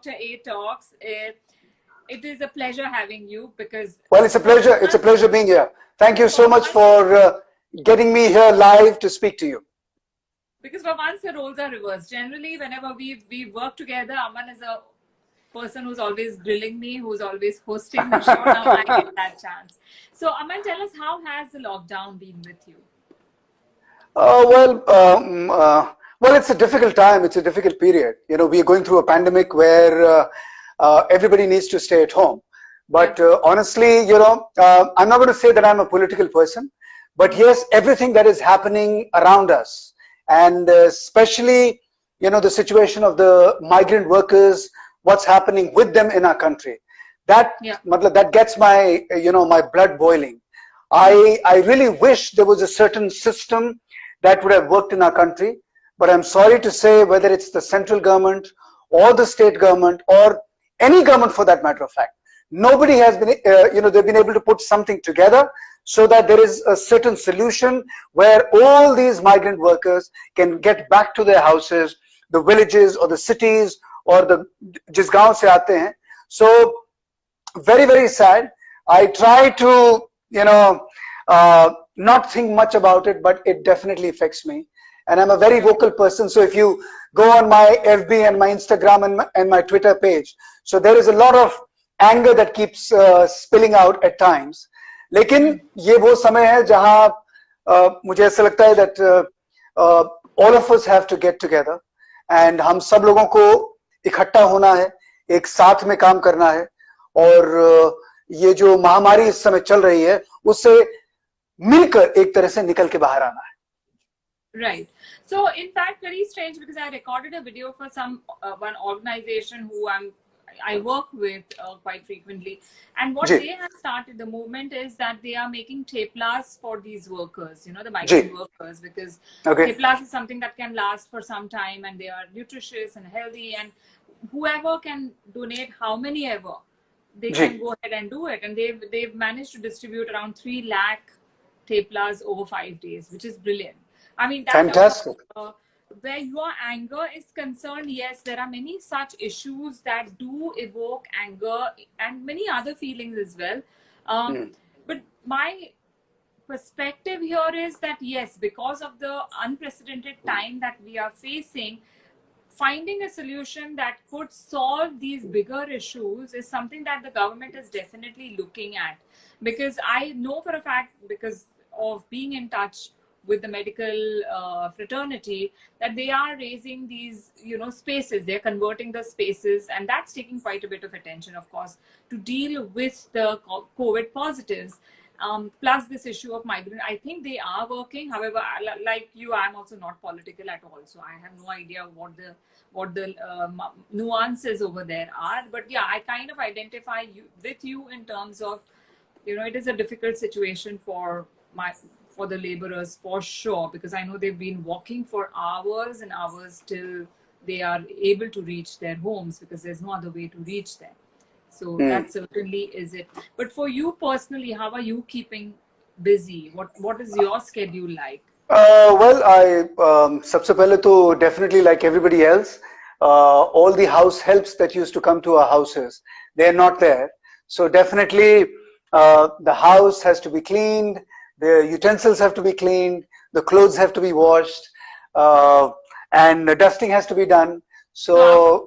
Dr. A Talks. It is a pleasure having you because... Well, it's a pleasure. It's a pleasure being here. Thank you so much for getting me here live to speak to you. Because for once the roles are reversed. Generally, whenever we work together, Aman is a person who's always grilling me, who's always hosting the show. Now I get that chance. So Aman, tell us, how has the lockdown been with you? Well, it's a difficult time. It's a difficult period. You know, we're going through a pandemic where everybody needs to stay at home. But honestly, you know, I'm not going to say that I'm a political person, but yes, everything that is happening around us, and especially, you know, the situation of the migrant workers, what's happening with them in our country, that that gets my, you know, my blood boiling. I really wish there was a certain system that would have worked in our country, but I'm sorry to say, whether it's the central government or the state government or any government for that matter of fact, nobody has been, you know, they've been able to put something together so that there is a certain solution where all these migrant workers can get back to their houses, the villages or the cities or the jis gaon se aate hain. So very, very sad. I try to, you know, not think much about it, but it definitely affects me. And I'm a very vocal person. So if you go on my FB and my Instagram and my Twitter page, so there is a lot of anger that keeps spilling out at times. लेकिन ये वो समय है जहां मुझे ऐसा लगता है that all of us have to get together and हम सब लोगों को इकट्ठा होना है, एक साथ में काम करना है और ये जो महामारी इस समय चल रही है उससे मिलकर एक तरह से निकल के बाहर आना है. Right. So in fact, very strange, because I recorded a video for one organization who I work with quite frequently, and what they have started, the movement is that they are making theplas for these workers, you know, the migrant workers, because theplas is something that can last for some time and they are nutritious and healthy, and whoever can donate how many ever, they can go ahead and do it. And they've managed to distribute around 3 lakh theplas over 5 days, which is brilliant. I mean, that fantastic. Where your anger is concerned, yes, there are many such issues that do evoke anger and many other feelings as well. But my perspective here is that, yes, because of the unprecedented time that we are facing, finding a solution that could solve these bigger issues is something that the government is definitely looking at. Because I know for a fact, because of being in touch with the medical fraternity, that they are raising these, you know, spaces, they're converting the spaces, and that's taking quite a bit of attention, of course, to deal with the COVID positives. Plus this issue of migrant, I think they are working. However, like you, I'm also not political at all, so I have no idea what the nuances over there are. But yeah, I kind of identify with you in terms of, you know, it is a difficult situation for the laborers, for sure, because I know they've been walking for hours and hours till they are able to reach their homes, because there's no other way to reach them. So that certainly is it. But for you personally, how are you keeping busy? What is your schedule like? Well, I सबसे पहले तो definitely, like everybody else, all the house helps that used to come to our houses, they're not there. So definitely the house has to be cleaned, the utensils have to be cleaned, the clothes have to be washed, and the dusting has to be done. So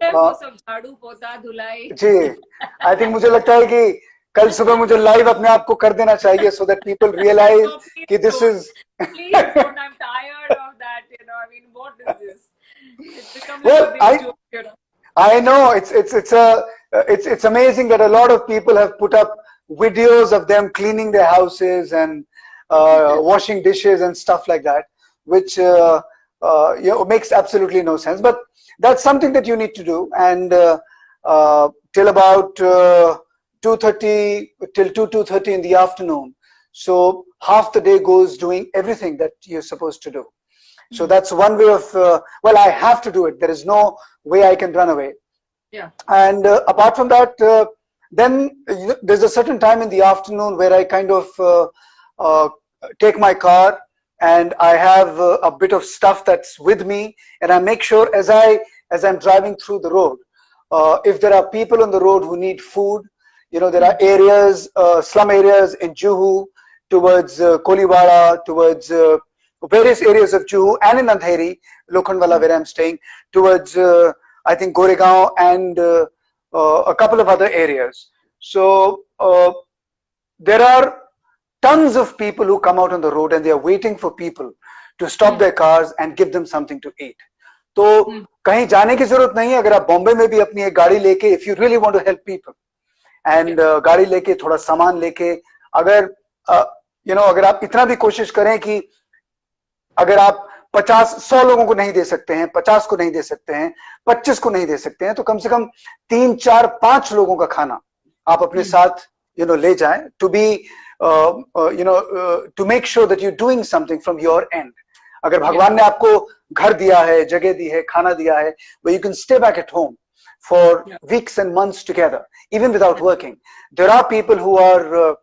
ji, I think मुझे लगता है कि कल सुबह मुझे live अपने आप को कर देना चाहिए, so that people realize कि this is. Please don't. I'm tired of that. You know, I mean, what is this? It's become like a big joke, you know. I know it's amazing that a lot of people have put up videos of them cleaning their houses and washing dishes and stuff like that, which you know, makes absolutely no sense. But that's something that you need to do. And till about 2:30 till 2:30 in the afternoon, so half the day goes doing everything that you're supposed to do. So that's one way of well, I have to do it. There is no way I can run away. Yeah. And apart from that, then there's a certain time in the afternoon where I kind of take my car and I have a bit of stuff that's with me, and I make sure as I'm driving through the road, if there are people on the road who need food, there are areas, slum areas in Juhu, towards Koliwada, towards various areas of Juhu and in Andheri, Lokhandwala where I'm staying, towards I think Goregaon and a couple of other areas. So there are tons of people who come out on the road and they are waiting for people to stop their cars and give them something to eat. तो कहीं जाने की जरूरत नहीं है. अगर आप बॉम्बे में भी अपनी एक गाड़ी लेके, if you really want to help people, and गाड़ी लेके थोड़ा सामान लेके, अगर अगर आप इतना भी कोशिश करें कि अगर आप 100 लोगों को नहीं दे सकते हैं, 50 को नहीं दे सकते हैं, 25 को नहीं दे सकते हैं, तो कम से कम 3, 4, 5 लोगों का खाना आप अपने साथ ले जाएं, to be to make sure that you're doing something from your end. अगर भगवान ने आपको घर दिया है, जगह दी है, खाना दिया है, where you can stay back at home for weeks and months together, even without working. There are people who are,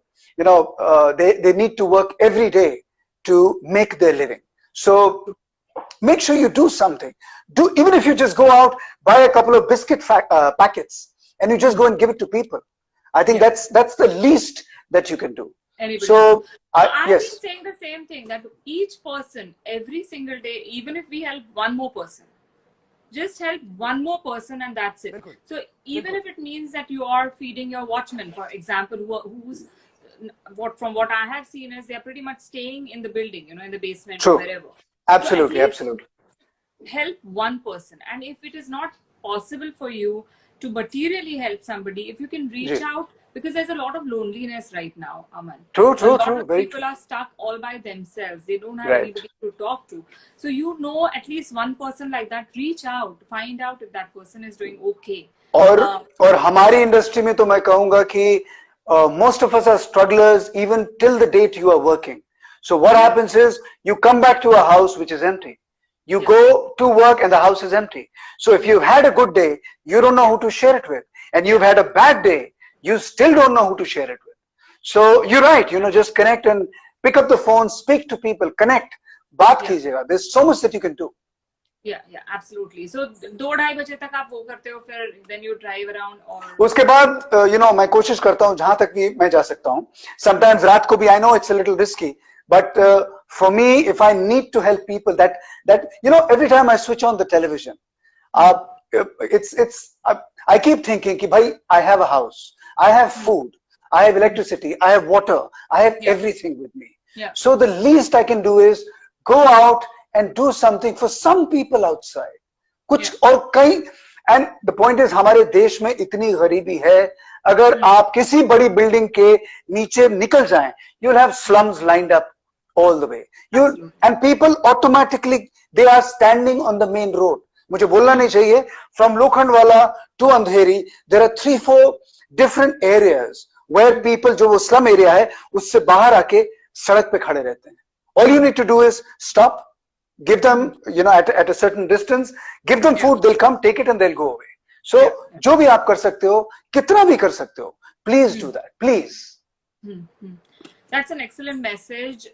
they need to work every day to make their living. So make sure you do something. Even if you just go out, buy a couple of biscuit packets, and you just go and give it to people. I think that's the least that you can do. Anybody. So I've yes, been saying the same thing, that each person, every single day, even if we help one more person, just help one more person and that's it. So even if it means that you are feeding your watchman, for example, who's from what I have seen is they're pretty much staying in the building, in the basement or wherever. Absolutely, so absolutely. Help one person, and if it is not possible for you to materially help somebody, if you can reach out, because there's a lot of loneliness right now, Aman. True. A lot of people are stuck all by themselves. They don't have anybody to talk to. So at least one person like that, reach out, find out if that person is doing okay. और हमारी industry में तो मैं कहूँगा कि most of us are strugglers even till the date you are working. So what happens is you come back to a house which is empty. You go to work and the house is empty. So if you've had a good day, you don't know who to share it with. And you've had a bad day, you still don't know who to share it with. So you're right, just connect and pick up the phone, speak to people, connect. बात कीजिएगा. There's so much that you can do. Yeah, absolutely. So 2-2:30 बजे तक आप वो करते हो, फिर then you drive around और उसके बाद मैं कोशिश करता हूँ जहां तक भी मैं जा सकता हूँ. Sometimes रात को भी, I know it's a little risky, but for me, if I need to help people, that every time I switch on the television, I keep thinking कि भाई, I have a house, I have food, I have electricity, I have water, I have everything with me. So the least I can do is go out and do something for some people outside. कुछ और कई, and the point is हमारे देश में इतनी गरीबी है, अगर आप किसी बड़ी बिल्डिंग के नीचे निकल जाएं, you'll have slums lined up all the way. And people automatically, they are standing on the main road. मुझे बोलना नहीं चाहिए, from Lokhandwala to Andheri, there are 3-4 different areas where people, जो वो slum area है, उससे बाहर आके सड़क पे खड़े रहते हैं. All you need to do is stop, give them, at a certain distance, give them food, they'll come, take it and they'll go away. So, जो भी आप कर सकते हो, कितना भी कर सकते हो, please do that, please. That's an excellent message.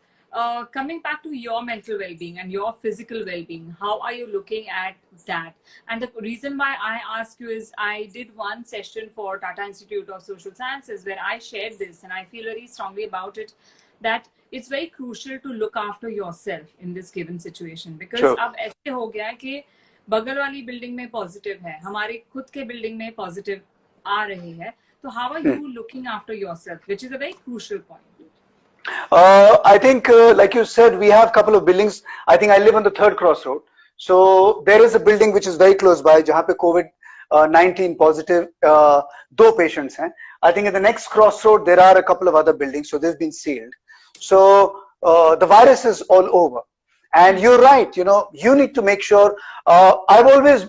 Coming back to your mental well-being and your physical well-being, how are you looking at that? And the reason why I ask you is I did one session for Tata Institute of Social Sciences where I shared this, and I feel very strongly about it, that it's very crucial to look after yourself in this given situation, because अब ऐसे हो गया है कि बगल वाली building में positive है, हमारे खुद के बिल्डिंग में पॉजिटिव आ रहे हैं, तो how are you looking after yourself, which is a very crucial point. I think, like you said, we have a couple of buildings. I think I live on the 3rd crossroad. So there is a building which is very close by, जहाँ पे COVID-19 positive 2 patients हैं. I think in the next crossroad there are a couple of other buildings, so they've been sealed. So the virus is all over. And you're right, you need to make sure. I've always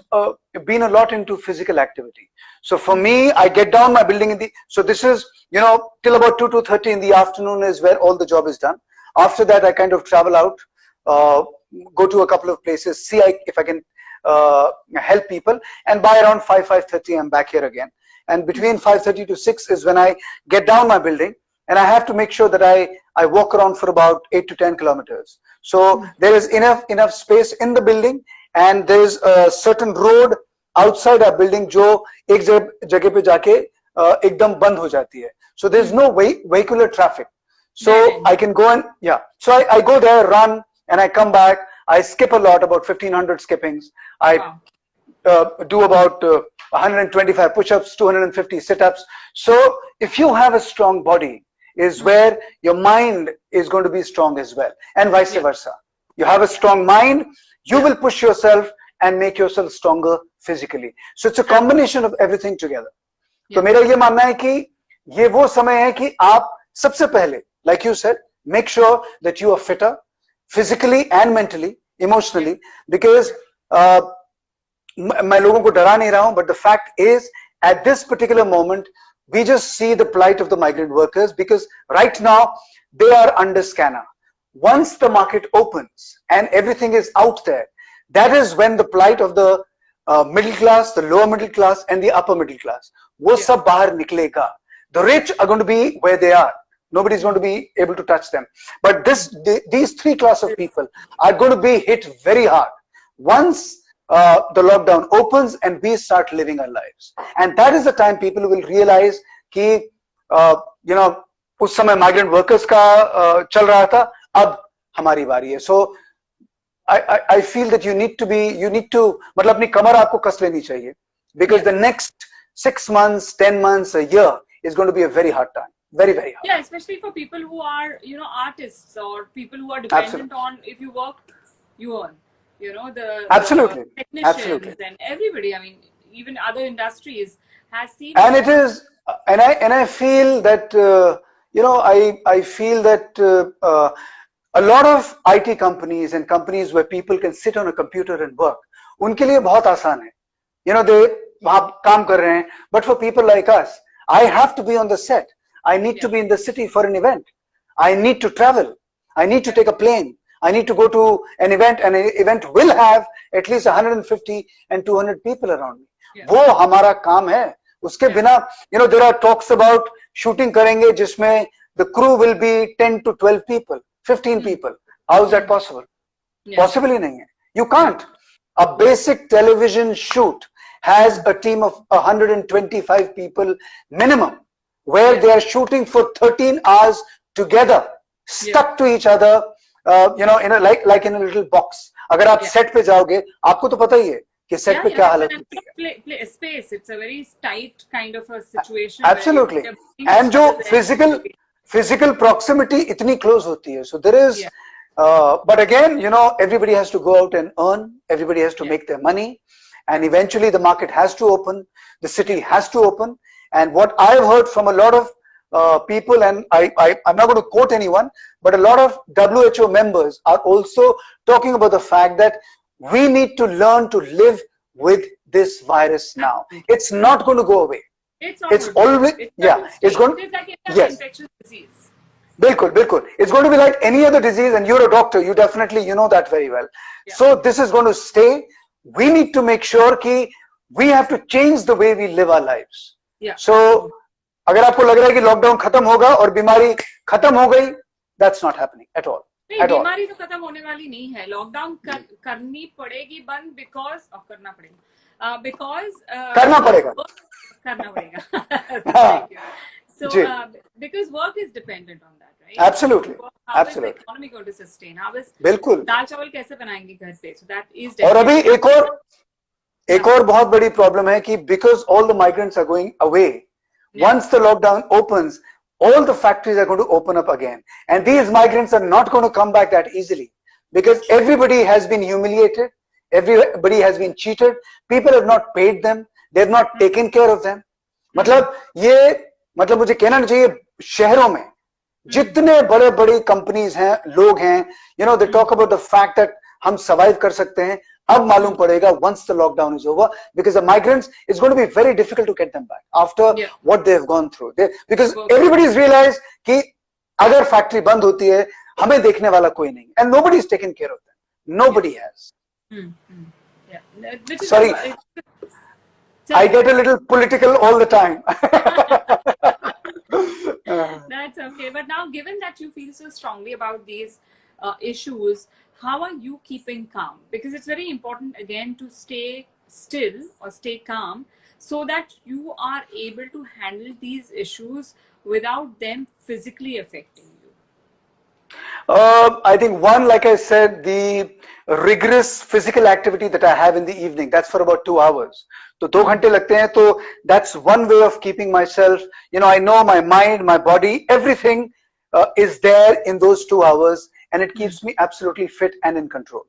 been a lot into physical activity. So for me, I get down my building so this is, till about 2-2:30 in the afternoon is where all the job is done. After that, I kind of travel out, go to a couple of places, see if I can help people, and by around 5-5:30, I'm back here again. And between 5:30 to 6 is when I get down my building, and I have to make sure that I walk around for about 8 to 10 kilometers. So there is enough space in the building, and there is a certain road outside our building जो एक जगह पे जाके एकदम बंद हो जाती है. So there's no vehicular traffic. So I can go and so I go there, run, and I come back. I skip a lot, about 1,500 skippings. I do about 125 push-ups, 250 sit-ups. So if you have a strong body, is where your mind is going to be strong as well, and vice versa. You have a strong mind, you will push yourself and make yourself stronger physically. So it's a combination of everything together. तो मेरा ये मानना है कि ये वो समय है कि आप सबसे पहले, like you said, make sure that you are fitter physically and mentally, emotionally, because मैं लोगों को डरा नहीं रहा हूं, but the fact is at this particular moment we just see the plight of the migrant workers, because right now they are under scanner. Once the market opens and everything is out there, that is when the plight of the middle class, the lower middle class and the upper middle class, wo sab bahar niklega. The rich are going to be where they are. Nobody is going to be able to touch them. But these three classes of people are going to be hit very hard once the lockdown opens and we start living our lives. And that is the time people will realize कि उस समय migrant workers का चल रहा था, अब हमारी बारी है. So I feel that you need to मतलब अपनी कमर आपको कस लेनी चाहिए, because the next 6 months, 10 months, a year is going to be a very hard time. Very, very hard. Yeah, especially for people who are, artists or people who are dependent on, if you work, you earn. The technicians and everybody, I mean, even other industries has seen. And it is, and I feel that, I feel that a lot of IT companies and companies where people can sit on a computer and work, उनके लिए बहुत आसान है. They वहाँ काम कर रहे हैं. But for people like us, I have to be on the set. I need to be in the city for an event. I need to travel. I need to take a plane. I need to go to an event, and an event will have at least 150 and 200 people around me. वो हमारा काम है. उसके बिना, there are talks about shooting करेंगे जिसमें the crew will be 10 to 12 people, 15 people. How is that possible? Possible ही नहीं है. You can't. A basic television shoot has a team of 125 people minimum, where they are shooting for 13 hours together, stuck to each other. In a like in a little box. अगर आप set पे जाओगे, आपको तो पता ही है कि set पे क्या हालत होती है. Play space. It's a very tight kind of a situation. Absolutely. And जो physical proximity इतनी close होती है. So there is, but again, everybody has to go out and earn. Everybody has to make their money, and eventually the market has to open. The city has to open. And what I've heard from a lot of people, and I'm not going to quote anyone, but a lot of WHO members are also talking about the fact that we need to learn to live with this virus now. It's not going to go away. It's always, it's going to, like any infectious disease. Bilkul. It's going to be like any other disease, and you're a doctor, you definitely, that very well. So this is going to stay. We need to make sure that we have to change the way we live our lives. So अगर आपको लग रहा है कि lockdown खत्म होगा और बीमारी खत्म हो गई, that's not happening at all. नहीं, बीमारी तो खत्म होने वाली नहीं है. लॉकडाउन करनी पड़ेगी बंद because करना पड़ेगा. So because work is dependent on that, right? Absolutely. How is the economy going to sustain? How is बिल्कुल दाल चावल कैसे बनाएंगे घर पे? So that is. और अभी एक और बहुत बड़ी प्रॉब्लम है कि because all the migrants are going away. Once the lockdown opens, all the factories are going to open up again. And these migrants are not going to come back that easily, because everybody has been humiliated. Everybody has been cheated. People have not paid them. They have not taken care of them. मतलब मुझे कहना नहीं चाहिए, शहरों में जितने बड़े companies हैं, लोग हैं, they talk about the fact that हम survive कर सकते हैं. अब मालूम पड़ेगा once the lockdown is over, because the migrants, it's going to be very difficult to get them back after what they have gone through. Because everybody has realized कि अगर factory बंद होती है, हमें देखने वाला कोई नहीं, and nobody is taking care of them. Nobody has. Sorry, I get a little political all the time. That's okay. But now, given that you feel so strongly about these issues, how are you keeping calm? Because it's very important, again, to stay still or stay calm so that you are able to handle these issues without them physically affecting you? I think one, like I said, the rigorous physical activity that I have in the evening, that's for about 2 hours. So 2 घंटे लगते हैं, तो that's one way of keeping myself, I know my mind, my body, everything is there in those 2 hours, and it keeps me absolutely fit and in control.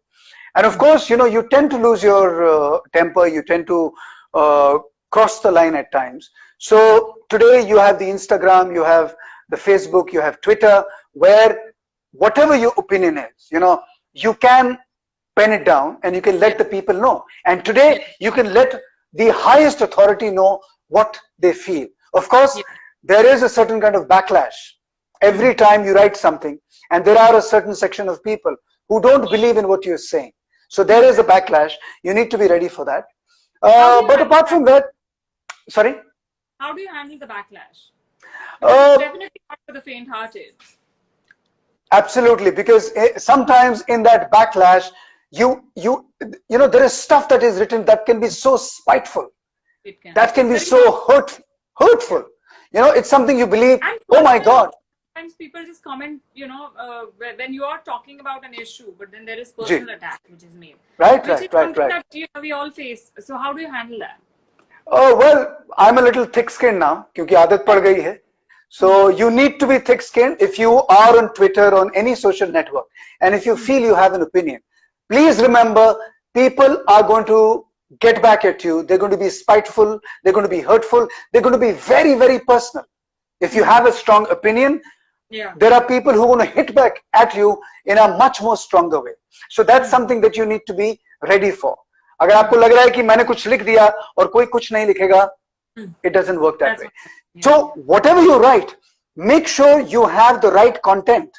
And of course, you tend to lose your temper, you tend to cross the line at times. So today you have the Instagram, you have the Facebook, you have Twitter, where whatever your opinion is, you can pen it down and you can let the people know. And today you can let the highest authority know what they feel. Of course, there is a certain kind of backlash every time you write something, and there are a certain section of people who don't believe in what you're saying. So there is a backlash. You need to be ready for that. But apart from that, sorry? How do you handle the backlash? It's definitely not for the faint-hearted. Absolutely, because sometimes in that backlash, there is stuff that is written that can be so spiteful, that can be so hurtful. It's something you believe. Oh my God! Sometimes people just comment, when you are talking about an issue, but then there is personal attack which is made. Right. That we all face. So how do you handle that? Oh well, I'm a little thick-skinned now, क्योंकि आदत पड़ गई है. So you need to be thick-skinned if you are on Twitter, on any social network, and if you feel you have an opinion. Please remember, people are going to get back at you. They're going to be spiteful. They're going to be hurtful. They're going to be very, very personal. If you have a strong opinion, there are people who are going to hit back at you in a much more stronger way. So that's something that you need to be ready for. अगर आपको लग रहा है कि मैंने कुछ लिख दिया और कोई कुछ नहीं लिखेगा, it doesn't work that way. So whatever you write, make sure you have the right content.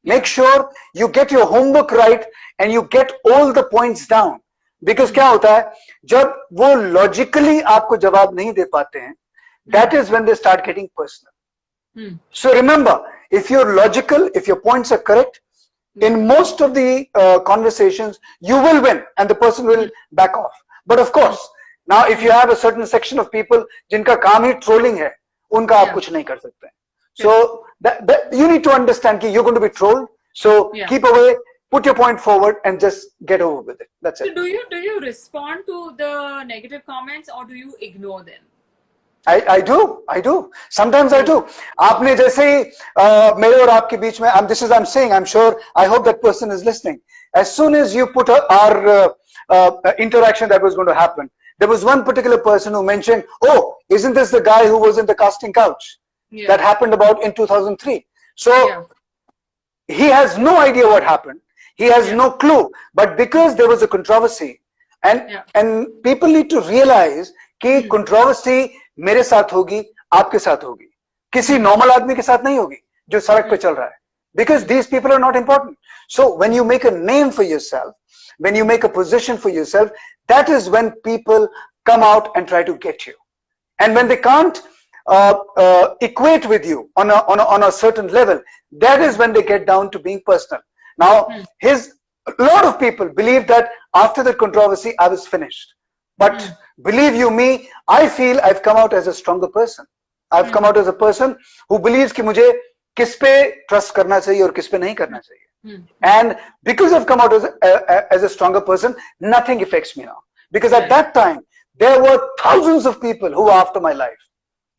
Make sure you get your homework right and you get all the points down. Because क्या होता है, जब वो logically आपको जवाब नहीं दे पाते हैं, that is when they start getting personal. So remember, if you're logical, if your points are correct, in most of the conversations, you will win and the person will back off. But of course, now if you have a certain section of people जिनका काम ही trolling है, उनका आप कुछ नहीं कर सकते. So that you need to understand that you're going to be trolled. So keep away, put your point forward, and just get over with it. That's it. So do you respond to the negative comments or do you ignore them? I do. Sometimes I do. आपने जैसे ही मेरे और आपके बीच में, I'm saying, I'm sure, I hope that person is listening. As soon as you put our interaction that was going to happen, there was one particular person who mentioned, oh, isn't this the guy who was in the casting couch? That happened about in 2003. So he has no idea what happened. He has no clue. But because there was a controversy, and people need to realize कि controversy मेरे साथ होगी, आपके साथ होगी, किसी normal आदमी के साथ नहीं होगी जो सड़क पे चल रहा है. Because these people are not important. So when you make a name for yourself, when you make a position for yourself, that is when people come out and try to get you. And when they can't equate with you on a certain level, that is when they get down to being personal. Now, a lot of people believe that after the controversy, I was finished. But believe you me, I feel I've come out as a stronger person. I've come out as a person who believes कि मुझे किस पे trust करना चाहिए और किस पे नहीं करना चाहिए. And because I've come out as a stronger person, nothing affects me now. Because at that time, there were thousands of people who were after my life.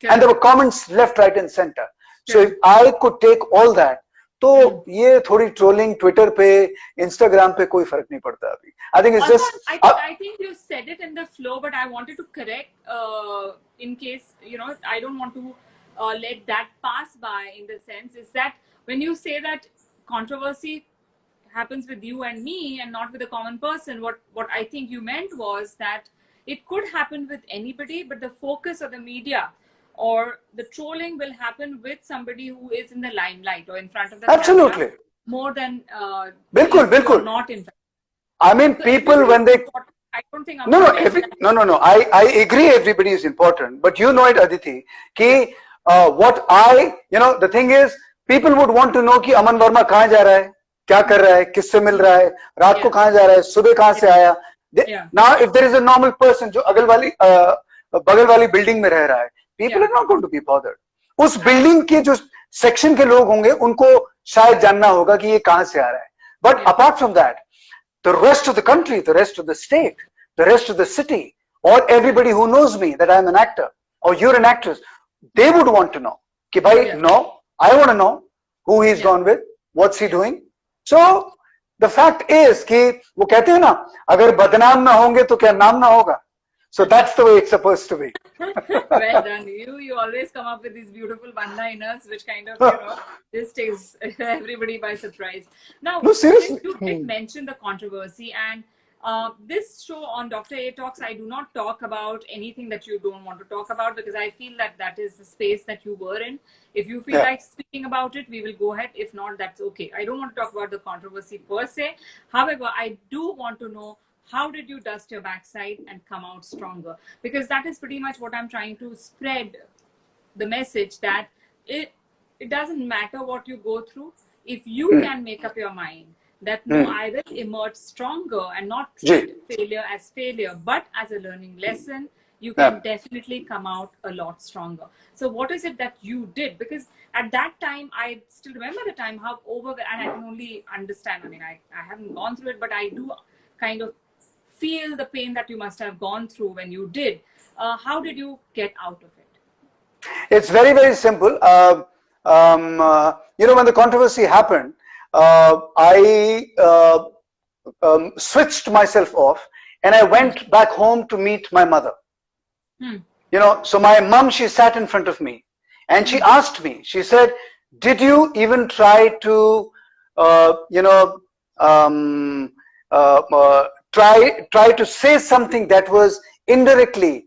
And there were comments left, right, and center. So if I could take all that, तो ये थोड़ी trolling Twitter पे, Instagram पे कोई फर्क नहीं पड़ता अभी. I think it's just. I think you said it in the flow, but I wanted to correct in case I don't want to let that pass by. In the sense is that when you say that controversy happens with you and me and not with a common person, what I think you meant was that it could happen with anybody, but the focus of the media or the trolling will happen with somebody who is in the limelight or in front of the Absolutely. camera more than बिल्कुल. not in fact. I mean, so people when they I don't think no. I agree everybody is important, but you know it, Aditi, कि what the thing is, people would want to know कि अमन वर्मा कहाँ जा रहा है, क्या कर रहा है, किससे मिल रहा है, रात को कहाँ जा रहा है, सुबह कहाँ से आया. Yeah. Now, if there is a normal person जो बगल वाली बिल्डिंग में रह रहा है, people are not going to be bothered. उस बिल्डिंग के जो सेक्शन के लोग होंगे, उनको शायद जानना होगा कि ये कहां से आ रहा है. But apart from that, the rest of the country, the rest of the state, the rest of the city, or everybody who knows me that I am an actor or you're an actress, they would want to know. कि भाई, no, I want to know who he's gone with, what's he doing. So the fact is कि वो कहते हैं ना, अगर बदनाम ना होंगे तो क्या नाम ना होगा. So that's the way it's supposed to be. Well done. You always come up with these beautiful one-liners, which kind of just takes everybody by surprise. Now, no, seriously, you did mention the controversy, and this show on Dr. A Talks, I do not talk about anything that you don't want to talk about, because I feel that that is the space that you were in. If you feel like speaking about it, we will go ahead. If not, that's okay. I don't want to talk about the controversy per se. However, I do want to know, how did you dust your backside and come out stronger? Because that is pretty much what I'm trying to spread, the message that it doesn't matter what you go through. If you can make up your mind that no, I will emerge stronger and not treat failure as failure, but as a learning lesson, you can definitely come out a lot stronger. So what is it that you did? Because at that time, I still remember the time how and I can only understand. I mean, I haven't gone through it, but I do kind of feel the pain that you must have gone through when you did. How did you get out of it? It's very, very simple. You know, when the controversy happened, I switched myself off and I went back home to meet my mother. You know, so my mom, she sat in front of me and she asked me, she said, did you even try to, try to say something that was indirectly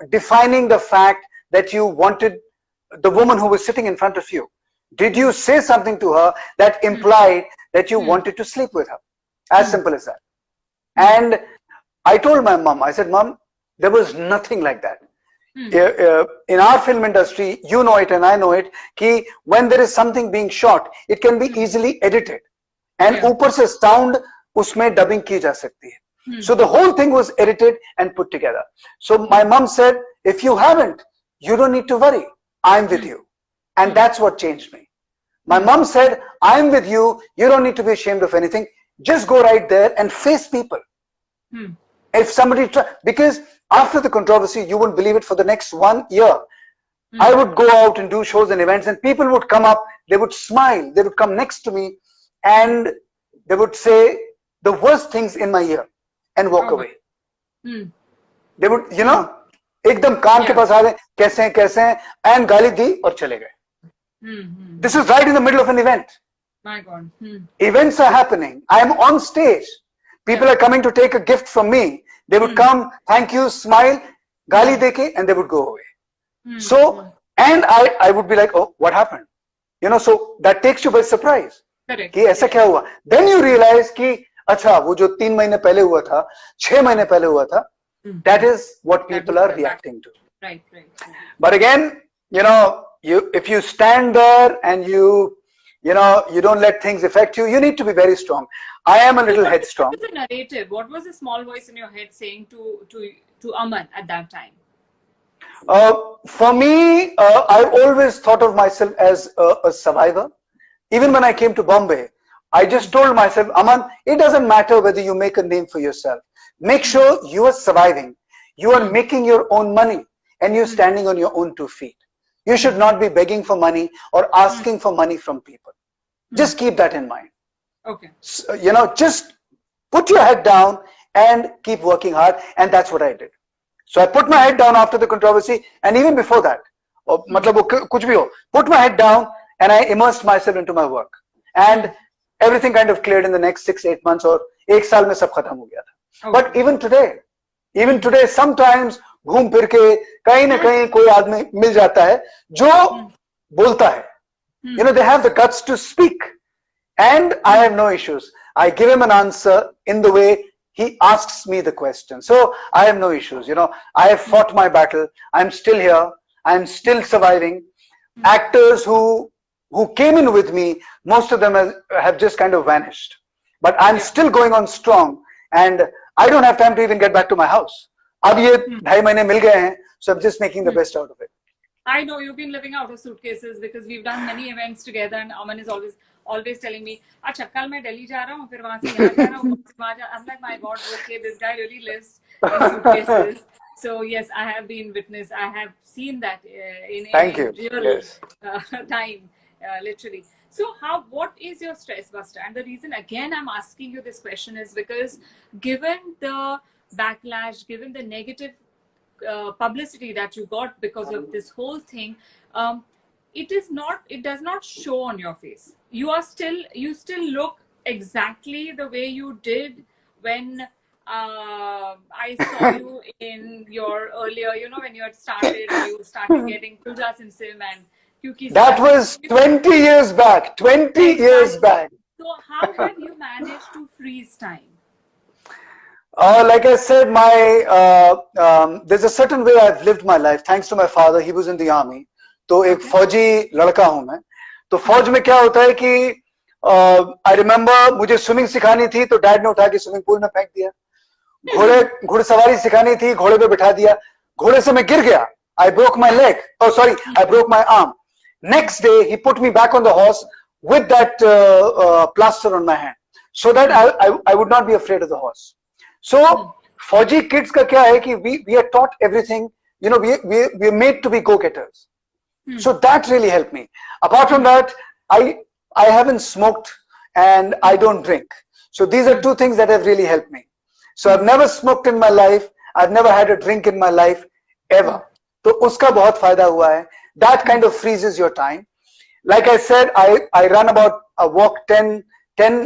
defining the fact that you wanted the woman who was sitting in front of you? Did you say something to her that implied that you wanted to sleep with her? As simple as that. And I told my mom, I said, Mom, there was nothing like that. In our film industry, you know it and I know it, कि when there is something being shot, it can be easily edited. And ऊपर से sound उसमें dubbing की जा सकती है. So the whole thing was edited and put together. So my mom said, if you haven't, you don't need to worry. I'm with you. And that's what changed me. My mom said, I'm with you. You don't need to be ashamed of anything. Just go right there and face people. If somebody because after the controversy, you wouldn't believe it, for the next 1 year, I would go out and do shows and events, and people would come up, they would smile, they would come next to me, and they would say the worst things in my ear and walk away. They would, you know, एकदम कान के पास आ गए, कैसे हैं, and गाली दी और चले गए. This is right in the middle of an event. My God. Events are happening. I am on stage. People are coming to take a gift from me. They would come, thank you, smile, gali deke, and they would go away. So, and I would be like, oh, what happened? You know, so that takes you by surprise. Correct. कि ऐसा क्या हुआ? Then you realize कि अच्छा, वो जो 3 महीने पहले हुआ था, 6 महीने पहले हुआ था, that is what people are reacting to. Right. But again, you know, if you stand there and you don't let things affect you, you need to be very strong. I am a little headstrong. What was the narrative? What was the small voice in your head saying to Aman at that time? For me, I've always thought of myself as a survivor. Even when I came to Bombay, I just told myself, Aman, it doesn't matter whether you make a name for yourself. Make sure you are surviving. You are making your own money and you're standing on your own 2 feet. You should not be begging for money or asking for money from people. Just keep that in mind. Okay. So, you know, just put your head down and keep working hard. And that's what I did. So I put my head down after the controversy, and even before that, put my head down and I immersed myself into my work. And everything kind of cleared in the next 6-8 months, or 1 साल में सब खत्म हो गया था. But even today, sometimes घूम फिर के कहीं ना कहीं कोई आदमी मिल जाता है जो बोलता है. You know, they have the guts to speak, and I have no issues. I give him an answer in the way he asks me the question. So I have no issues. You know, I have fought my battle. I'm still here. I'm still surviving. Actors who came in with me, most of them have just kind of vanished. But I'm still going on strong, and I don't have time to even get back to my house. अब ये 2.5 महीने मिल गए हैं, so I'm just making the best out of it. I know you've been living out of suitcases because we've done many events together, and Aman is always telling me, "अच्छा कल मैं दिल्ली जा रहा हूँ, फिर वहाँ से यहाँ जा रहा हूँ, वहाँ जा." I'm like, my God, okay, this guy really lives in suitcases. So yes, I have been witness. I have seen that in real time, literally. So what is your stress buster? And the reason again I'm asking you this question is because given the backlash, given the negative publicity that you got because of this whole thing, it does not show on your face. You still look exactly the way you did when I saw you in your earlier, when you had started getting Pooja Simsim and Kyuki. That was 20 years back. 20 years back. So how have you managed to freeze time? Like I said, there's a certain way I've lived my life. Thanks to my father, he was in the army. तो एक फौजी लड़का हूँ मैं. तो फौज में क्या होता है कि I remember मुझे स्विमिंग सिखानी थी, तो डैड ने उठा के स्विमिंग पूल में फेंक दिया. घुड़सवारी सिखानी थी, घोड़े पे बिठा दिया. घोड़े से मैं गिर गया. I broke my leg. Oh, sorry, I broke my arm. Next day, he put me back on the horse with that plaster on my hand, so that I would not be afraid of the horse. So, Fauji kids का क्या है कि we are taught everything. We are made to be go-getters. So that really helped me. Apart from that, I haven't smoked and I don't drink. So these are two things that have really helped me. So I've never smoked in my life. I've never had a drink in my life ever. तो उसका बहुत फायदा हुआ है. That kind of freezes your time. Like I said, I run about a walk 10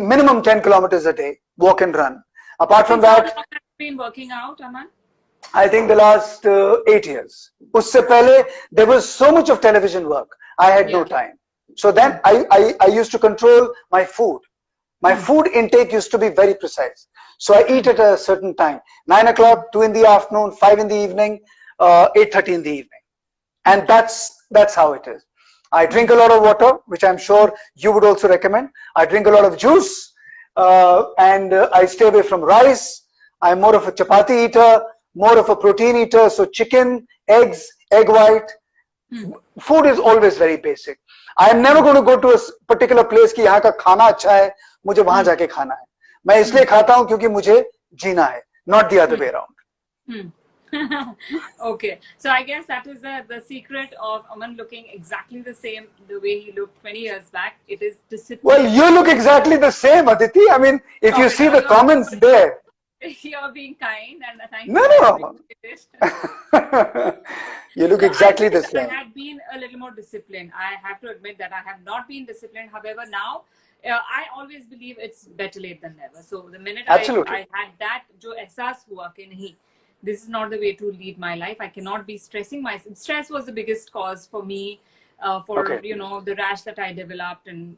minimum 10 kilometers a day, walk and run. Apart from that, how long have you been working out, Aman? I think the last 8 years. उससे पहले there was so much of television work. I had no time. So then I used to control my food. My food intake used to be very precise. So I eat at a certain time. 9 o'clock, 2 in the afternoon, 5 in the evening, 8:30 in the evening. And that's how it is. I drink a lot of water, which I'm sure you would also recommend. I drink a lot of juice, and I stay away from rice. I'm more of a chapati eater, more of a protein eater. So chicken, eggs, egg white. Food is always very basic. I am never going to go to a particular place कि यहाँ का खाना अच्छा है, मुझे वहाँ जाके खाना है. मैं इसलिए खाता हूँ क्योंकि मुझे जीना है, not the other way around. Okay, so I guess that is the secret of Aman looking exactly the same the way he looked 20 years back. It is discipline. Well, you look exactly the same, Aditi. I mean, if you see the comments there. You're being kind, and thank you. No. You look exactly the same. I had been a little more disciplined. I have to admit that I have not been disciplined. However, now I always believe it's better late than never. So the minute I had that, जो एहसास हुआ कि नहीं, this is not the way to lead my life. I cannot be stressing myself. Stress was the biggest cause for me, the rash that I developed, and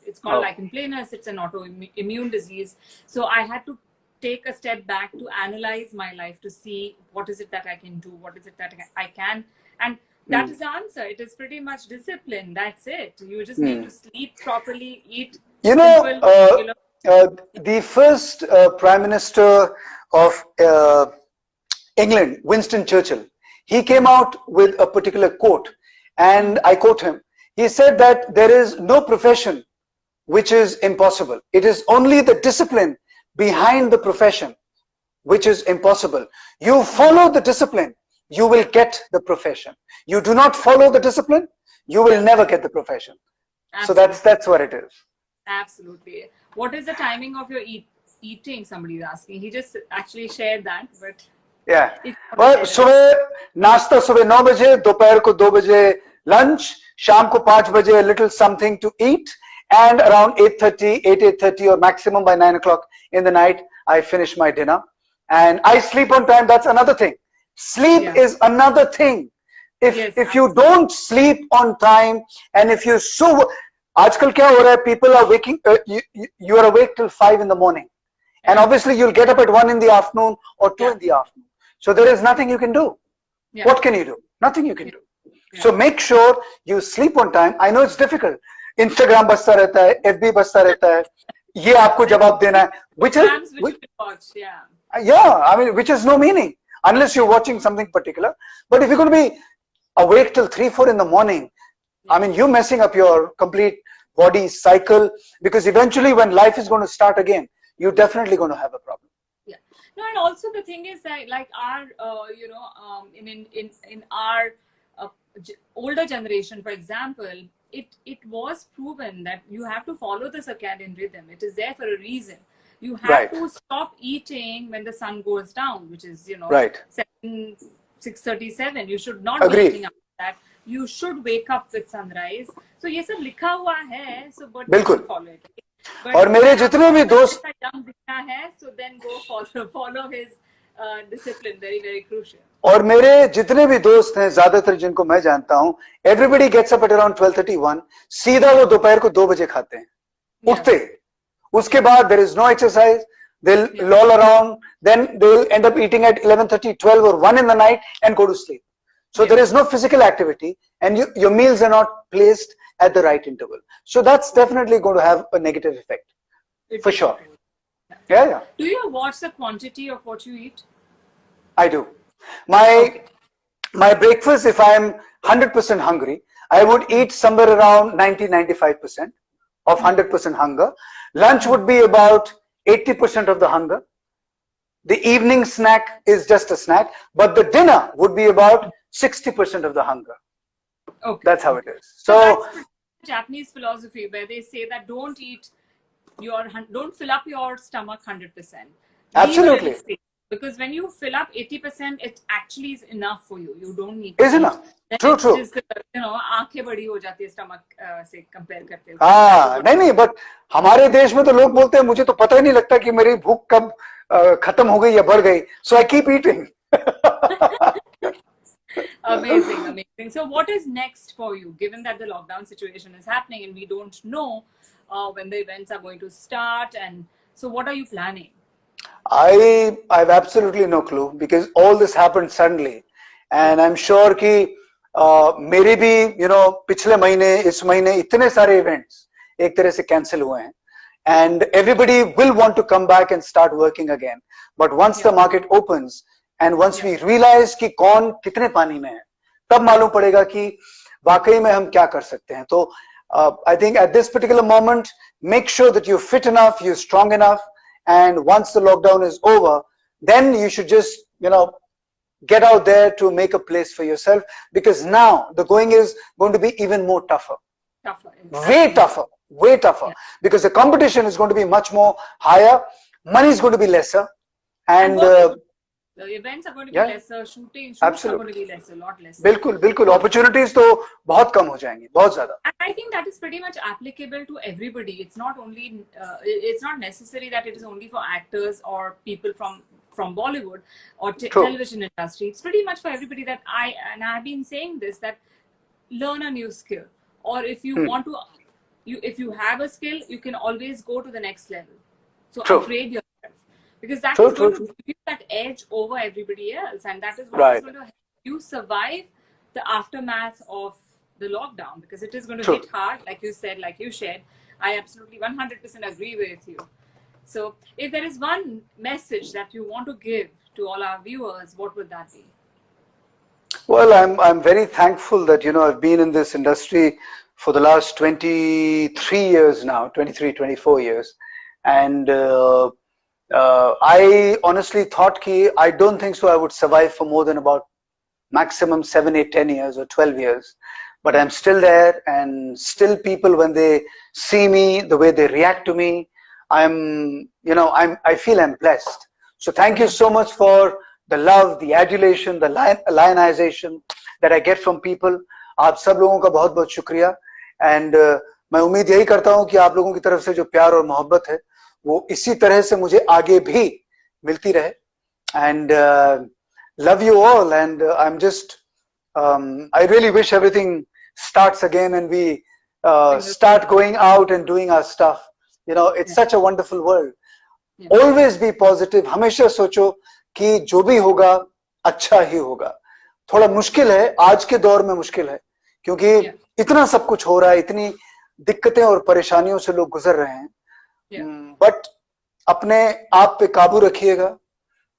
it's called lichen planus. It's an autoimmune disease. So I had to take a step back to analyze my life to see what is it that I can do, what is it that I can, and that is the answer. It is pretty much discipline. That's it. You just need to sleep properly, eat. The first Prime Minister of England, Winston Churchill, he came out with a particular quote, and I quote him. He said that there is no profession which is impossible. It is only the discipline behind the profession which is impossible. You follow the discipline, you will get the profession. You do not follow the discipline, you will never get the profession. Absolutely. So that's what it is. Absolutely. What is the timing of your eating? Somebody is asking. He just actually shared that, but yeah. Well, नाश्ता सुबह 9 बजे, दोपहर को 2 बजे lunch, शाम को 5 बजे a little something to eat, and around 8:30 or maximum by 9 o'clock in the night, I finish my dinner. And I sleep on time. That's another thing. Sleep is another thing. If you don't sleep on time, and if you आजकल क्या हो रहा है, people are waking, you are awake till 5 in the morning, and obviously you'll get up at 1 in the afternoon or 2 in the afternoon. So there is nothing you can do. What can you do? Nothing you can do. So make sure you sleep on time. I know it's difficult. Instagram बजता रहता है, FB बजता रहता है, ये आपको जवाब देना है. Yeah, I mean, which has no meaning unless you're watching something particular. But if you're going to be awake till 3, 4 in the morning, I mean, you're messing up your complete body cycle, because eventually when life is going to start again, you're definitely going to have a problem. Yeah. No, and also the thing is that, like our, in our older generation, for example, it was proven that you have to follow the circadian rhythm. It is there for a reason. You have Right. to stop eating when the sun goes down, which is, Right. 6:37. You should not Agree. be eating after that. You should wake up with sunrise. So ये सब लिखा हुआ है, so but बिल्कुल. don't follow it. But और मेरे जितने भी दोस्त, ऐसा young दिखना है, so then go follow his discipline. Very, very crucial. और मेरे जितने भी दोस्त हैं, ज्यादातर जिनको मैं जानता हूं, everybody gets up at around 12:31. सीधा वो दोपहर को 2 बजे खाते हैं, उठते. उसके बाद there is no exercise. They'll loll around, then they'll end up eating at 11:30, 12 or 1 in the night and go to sleep. So there is no physical activity, and your meals are not placed at the right interval. So that's definitely going to have a negative effect, for sure. Yeah. Do you watch the quantity of what you eat? I do. My breakfast, if I'm 100% hungry, I would eat somewhere around 90-95% of 100% hunger. Lunch would be about 80% of the hunger. The evening snack is just a snack, but the dinner would be about 60% of the hunger. Okay. That's how it is. So So that's Japanese philosophy, where they say that don't fill up your stomach 100%. Absolutely. Because when you fill up 80%, it actually is enough for you. You don't need. Is enough. True. Just, आंखें बड़ी हो जाती है stomach से compare करते हुए. हाँ, नहीं, but हमारे देश में तो लोग बोलते हैं, मुझे तो पता ही नहीं लगता कि मेरी भूख कब खत्म हो गई या बढ़ गई. So I keep eating. Amazing. So what is next for you, given that the lockdown situation is happening and we don't know when the events are going to start, and so what are you planning? I've absolutely no clue, because all this happened suddenly, and I'm sure कि मेरे भी पिछले महीने, इस महीने इतने सारे events एक तरह से cancel हुए हैं, and everybody will want to come back and start working again. But once the market opens and once we realize कि कौन कितने पानी में है, तब मालूम पड़ेगा कि वाकई में हम क्या कर सकते हैं. तो I think at this particular moment, make sure that you're fit enough, you're strong enough, and once the lockdown is over, then you should just get out there to make a place for yourself, because now the going is going to be even more tougher. Way tougher. Yeah. Because the competition is going to be much more higher, money is going to be lesser, and the events are going to be lesser, shoots are going to be lesser, a lot lesser. बिल्कुल opportunities तो बहुत कम हो जाएंगी, बहुत ज़्यादा. And I think that is pretty much applicable to everybody. It's not only it's not necessary that it is only for actors or people from Bollywood or television industry. It's pretty much for everybody. That I've been saying this, that learn a new skill, or if you want to, if you have a skill, you can always go to the next level. So upgrade yourself, because that is going to give you that edge over everybody else, and that is what is going to help you survive the aftermath of the lockdown, because it is going to hit hard, like you said, like you shared. I absolutely 100% agree with you. So if there is one message that you want to give to all our viewers, what would that be? Well, I'm very thankful that I've been in this industry for the last 23 years now, 23, 24 years, and I honestly thought I don't think so I would survive for more than about maximum 7, 8, 10 years or 12 years. But I'm still there, and still people, when they see me, the way they react to me, I feel I'm blessed. So thank you so much for the love, the adulation, the lionization that I get from people. आप सब लोगों का बहुत बहुत शुक्रिया, and मैं उम्मीद यही करता हूँ कि आप लोगों की तरफ से जो प्यार और मोहब्बत है, वो इसी तरह से मुझे आगे भी मिलती रहे. And love you all, and I'm just I really wish everything starts again and we start going out and doing our stuff. It's such a wonderful world. Always be positive. हमेशा सोचो कि जो भी होगा अच्छा ही होगा. थोड़ा मुश्किल है, आज के दौर में मुश्किल है, क्योंकि इतना सब कुछ हो रहा है, इतनी दिक्कतें और परेशानियों से लोग गुजर रहे हैं. बट अपने आप पे काबू रखिएगा,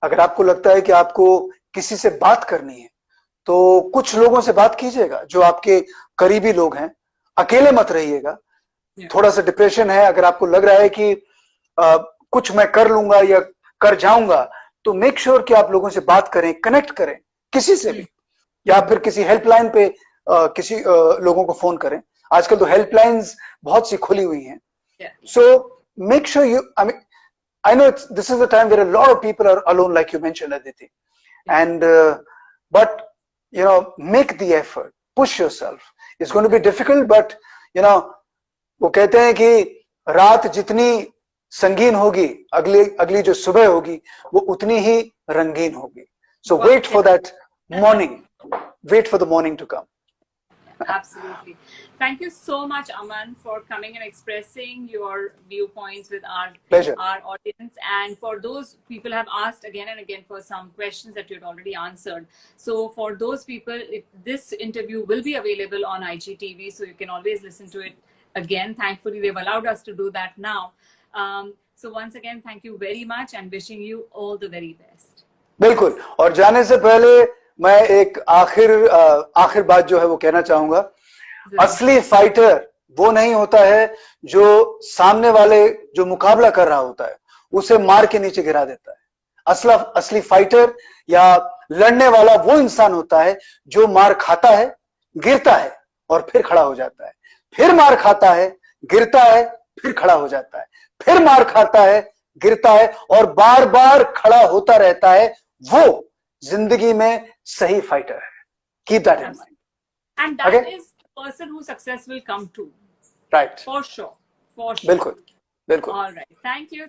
अगर आपको लगता है कि आपको किसी से बात करनी है तो कुछ लोगों से बात कीजिएगा जो आपके करीबी लोग हैं, अकेले मत रहिएगा। थोड़ा सा डिप्रेशन है, अगर आपको लग रहा है कि कुछ मैं कर लूंगा या कर जाऊंगा, तो मेक श्योर कि आप लोगों से बात करें, कनेक्ट करें किसी से भी, या फिर किसी हेल्पलाइन पे किसी लोगों को फोन करें। आजकल तो हेल्पलाइंस बहुत सी खुली हुई हैं। So make sure you, I know this is the time where a lot of people are alone, like you mentioned, Aditi. And but you know, make the effort, push yourself. It's going to be difficult, but you know, वो कहते हैं कि रात जितनी संगीन होगी, अगली जो सुबह होगी वो उतनी ही रंगीन होगी. So wait for that morning. Wait for the morning to come. Absolutely. Thank you so much, Aman, for coming and expressing your viewpoints with our audience. And for those people have asked again and again for some questions that you had already answered. So for those people, this interview will be available on IGTV, so you can always listen to it again. Thankfully, they've allowed us to do that now. So once again, thank you very much and wishing you all the very best. बिल्कुल. और जाने से पहले मैं एक आखिर बात जो है वो कहना चाहूंगा. असली फाइटर वो नहीं होता है जो सामने वाले जो मुकाबला कर रहा होता है उसे मार के नीचे गिरा देता है. असली फाइटर या लड़ने वाला वो इंसान होता है जो मार खाता है, गिरता है और फिर खड़ा हो जाता है, फिर मार खाता है, गिरता है, फिर खड़ा हो जाता है, फिर मार खाता है, गिरता है और बार बार खड़ा होता रहता है. वो जिंदगी में सही फाइटर है. Keep that in mind. And that is the person who success will come to. Right. For sure. For sure. बिल्कुल. All right. Thank you.